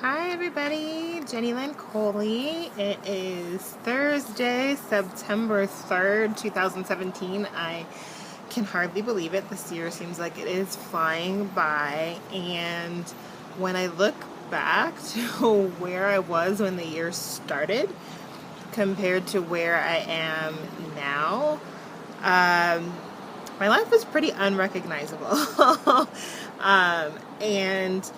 Hi everybody, Jenny Lynn Coley. It is Thursday, September 3rd, 2017. I can hardly believe it. This year seems like it is flying by. And when I look back to where I was when the year started compared to where I am now, my life is pretty unrecognizable. And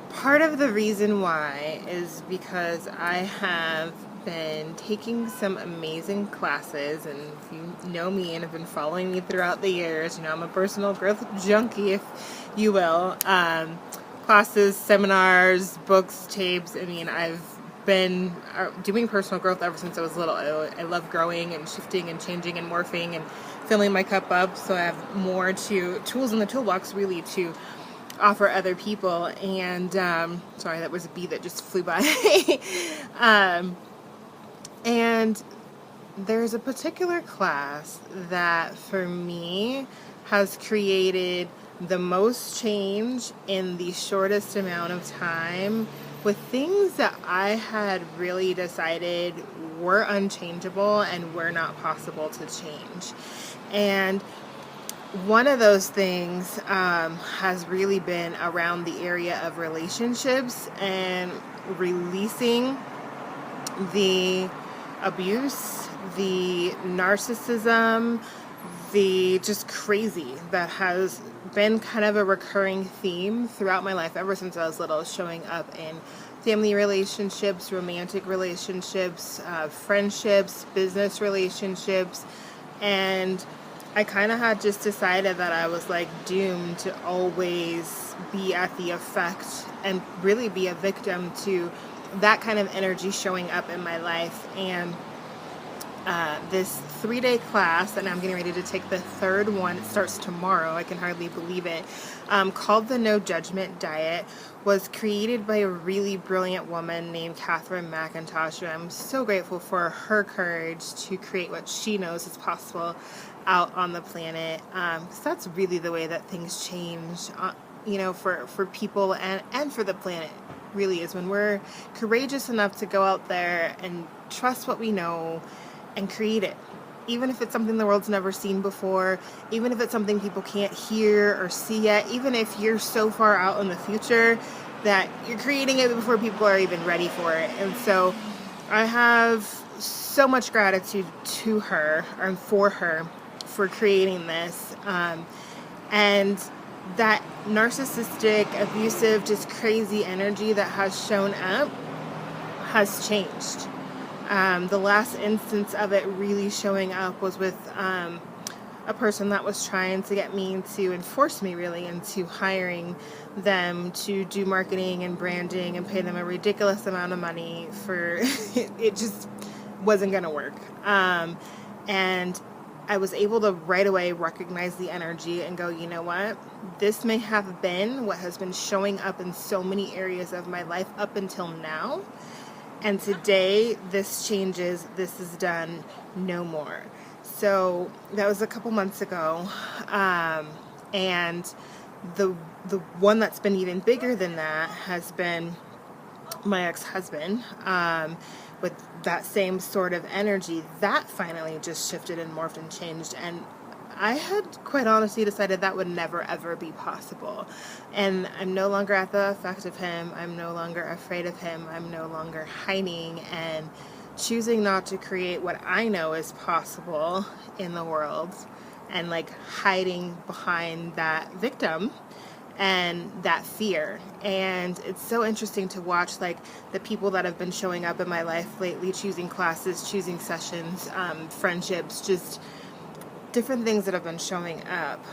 part of the reason why is because I have been taking some amazing classes, and if you know me and have been following me throughout the years, you know I'm a personal growth junkie, if you will. Classes, seminars, books, tapes. I mean, I've been doing personal growth ever since I was little. I love growing and shifting and changing and morphing and filling my cup up, so I have more tools in the toolbox really to offer other people. And sorry, that was a bee that just flew by. And there's a particular class that for me has created the most change in the shortest amount of time with things that I had really decided were unchangeable and were not possible to change. And one of those things has really been around the area of relationships and releasing the abuse, the narcissism, the just crazy that has been kind of a recurring theme throughout my life ever since I was little, showing up in family relationships, romantic relationships, friendships, business relationships. And I kind of had just decided that I was like doomed to always be at the effect and really be a victim to that kind of energy showing up in my life. And this 3-day class, and I'm getting ready to take the third one. It starts tomorrow. I can hardly believe it. Called the No Judgment Diet, was created by a really brilliant woman named Catherine McIntosh. I'm so grateful for her courage to create what she knows is possible out on the planet. Because that's really the way that things change, for people and for the planet. Really is when we're courageous enough to go out there and trust what we know and create it. Even if it's something the world's never seen before, even if it's something people can't hear or see yet, even if you're so far out in the future that you're creating it before people are even ready for it. And so I have so much gratitude to her and for her for creating this. And that narcissistic, abusive, just crazy energy that has shown up has changed. The last instance of it really showing up was with a person that was trying to get me to enforce me really into hiring them to do marketing and branding and pay them a ridiculous amount of money for it just wasn't going to work. And I was able to right away recognize the energy and go, you know what? This may have been what has been showing up in so many areas of my life up until now. And today, this changes, this is done, no more. So that was a couple months ago. And the one that's been even bigger than that has been my ex-husband, with that same sort of energy. That finally just shifted and morphed and changed. And I had quite honestly decided that would never ever be possible. And I'm no longer at the effect of him. I'm no longer afraid of him. I'm no longer hiding and choosing not to create what I know is possible in the world and like hiding behind that victim and that fear. And it's so interesting to watch like the people that have been showing up in my life lately, choosing classes, choosing sessions, friendships, just different things that have been showing up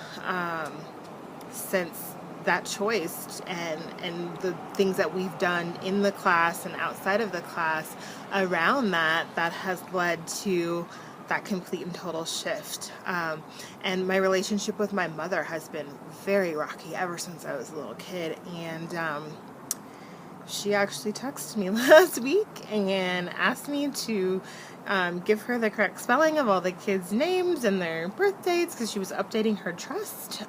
since that choice, and the things that we've done in the class and outside of the class around that has led to that complete and total shift. And my relationship with my mother has been very rocky ever since I was a little kid. And she actually texted me last week and asked me to give her the correct spelling of all the kids' names and their birth dates because she was updating her trust.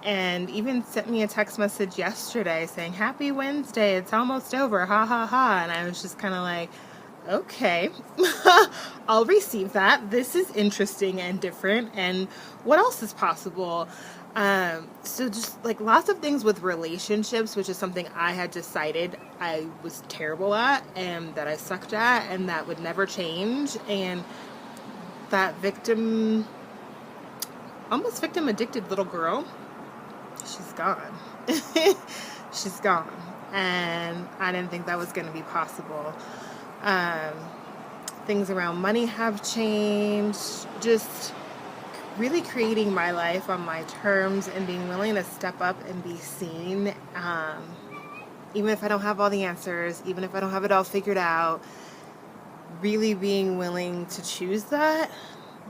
And even sent me a text message yesterday saying, "Happy Wednesday, it's almost over, ha ha ha." And I was just kind of like, okay, I'll receive that. This is interesting and different. And what else is possible? So just like lots of things with relationships, which is something I had decided I was terrible at and that I sucked at and that would never change. And that almost victim addicted little girl, she's gone. She's gone. And I didn't think that was going to be possible. Things around money have changed. Just really creating my life on my terms and being willing to step up and be seen. Even if I don't have all the answers, even if I don't have it all figured out, really being willing to choose that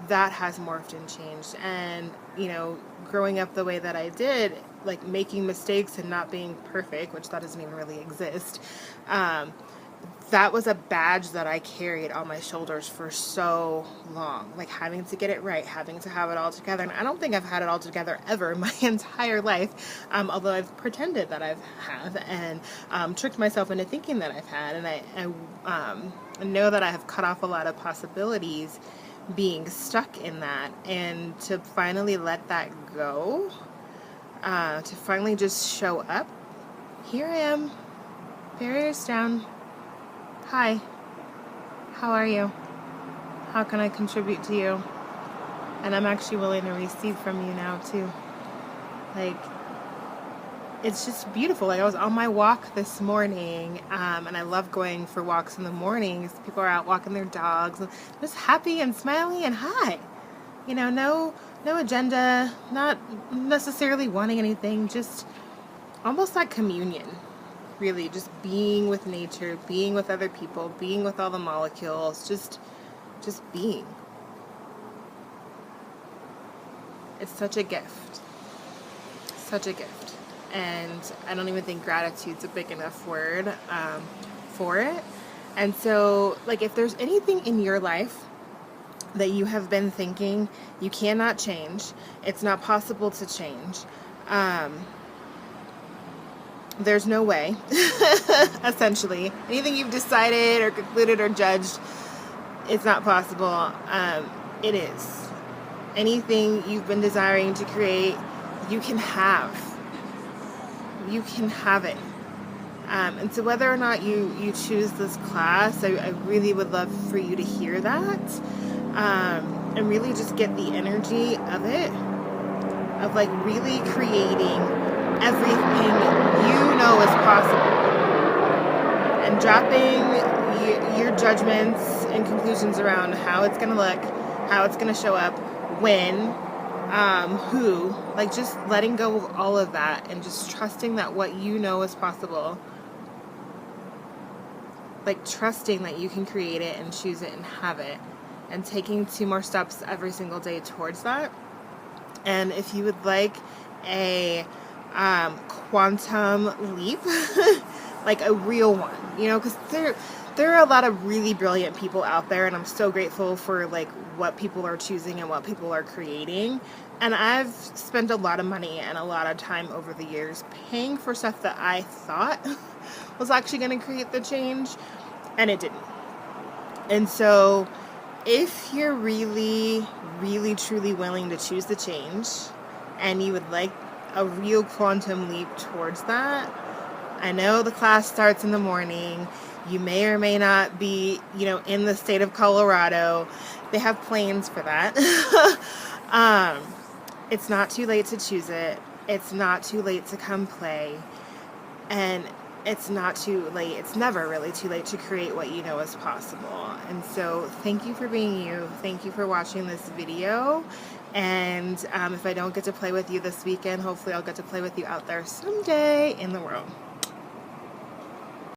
has morphed and changed. And, you know, growing up the way that I did, like making mistakes and not being perfect, which that doesn't even really exist, that was a badge that I carried on my shoulders for so long, like having to get it right, having to have it all together. And I don't think I've had it all together ever my entire life, although I've pretended that I have and tricked myself into thinking that I've had. And I know that I have cut off a lot of possibilities being stuck in that, and to finally let that go, to finally just show up. Here I am, barriers down. Hi, how are you? How can I contribute to you? And I'm actually willing to receive from you now too. Like, it's just beautiful. Like, I was on my walk this morning, and I love going for walks in the mornings. People are out walking their dogs, and just happy and smiley and hi. You know, no agenda, not necessarily wanting anything, just almost like communion. Really, just being with nature, being with other people, being with all the molecules, just being. It's such a gift. Such a gift. And I don't even think gratitude's a big enough word for it. And so, like, if there's anything in your life that you have been thinking you cannot change, it's not possible to change, there's no way, essentially. Anything you've decided or concluded or judged, it's not possible. It is. Anything you've been desiring to create, you can have. You can have it. And so whether or not you choose this class, I really would love for you to hear that, and really just get the energy of it, of like really creating everything you know is possible, and dropping your judgments and conclusions around how it's going to look, how it's going to show up, when, who, like just letting go of all of that and just trusting that what you know is possible, like trusting that you can create it and choose it and have it, and taking 2 more steps every single day towards that. And if you would like a quantum leap, like a real one, you know, because there are a lot of really brilliant people out there, and I'm so grateful for like what people are choosing and what people are creating. And I've spent a lot of money and a lot of time over the years paying for stuff that I thought was actually going to create the change, and it didn't. And so if you're really, really, truly willing to choose the change, and you would like a real quantum leap towards that, I know the class starts in the morning. You may or may not be, you know, in the state of Colorado. They have planes for that. It's not too late to choose it. It's not too late to come play. And it's not too late. It's never really too late to create what you know is possible. And so thank you for being you. Thank you for watching this video. And if I don't get to play with you this weekend, hopefully I'll get to play with you out there someday in the world.